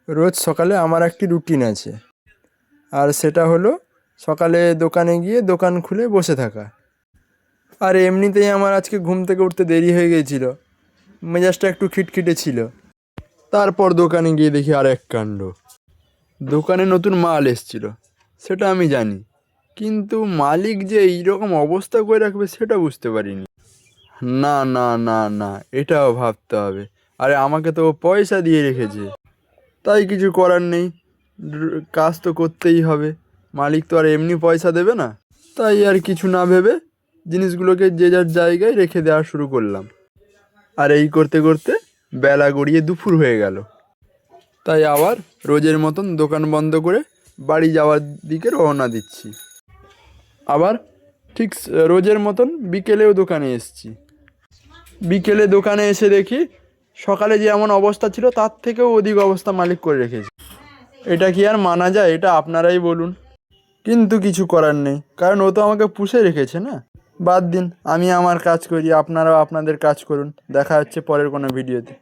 রোজ সকালে আমার একটি রুটিন আছে, আর সেটা হলো সকালে দোকানে গিয়ে দোকান খুলে বসে থাকা। আর এমনিতেই আমার আজকে ঘুম থেকে উঠতে দেরি হয়ে গিয়েছিল, মেজাজটা একটু খিটখিটে ছিল। তারপর দোকানে গিয়ে দেখি আর এক কাণ্ড। দোকানে নতুন মাল এসছিল, সেটা আমি জানি, কিন্তু মালিক যে এইরকম অবস্থা করে রাখবে সেটা বুঝতে পারিনি। না না না না, এটাও ভাবতে হবে। আরে আমাকে তো ও পয়সা দিয়ে রেখেছে, তাই কিছু করার নেই, কাজ তো করতেই হবে। মালিক তো আর এমনি পয়সা দেবে না। তাই আর কিছু না ভেবে জিনিসগুলোকে যে যার জায়গায় রেখে দেওয়া শুরু করলাম। আর এই করতে করতে বেলা গড়িয়ে দুপুর হয়ে গেল। তাই আবার রোজের মতন দোকান বন্ধ করে বাড়ি যাওয়ার দিকে রওনা দিচ্ছি। আবার ঠিক রোজের মতন বিকেলেও দোকানে এসেছি। বিকেলে দোকানে এসে দেখি সকালে যে এমন অবস্থা ছিল তার থেকেও অধিক অবস্থা মালিক করে রেখেছে। এটা কি আর মানা যায়? এটা আপনারাই বলুন। কিন্তু কিছু করার নেই, কারণ ও তো আমাকে পুষে রেখেছে না। বাদ দিন, আমি আমার কাজ করি, আপনারাও আপনাদের কাজ করুন। দেখা হচ্ছে পরের কোনো ভিডিওতে।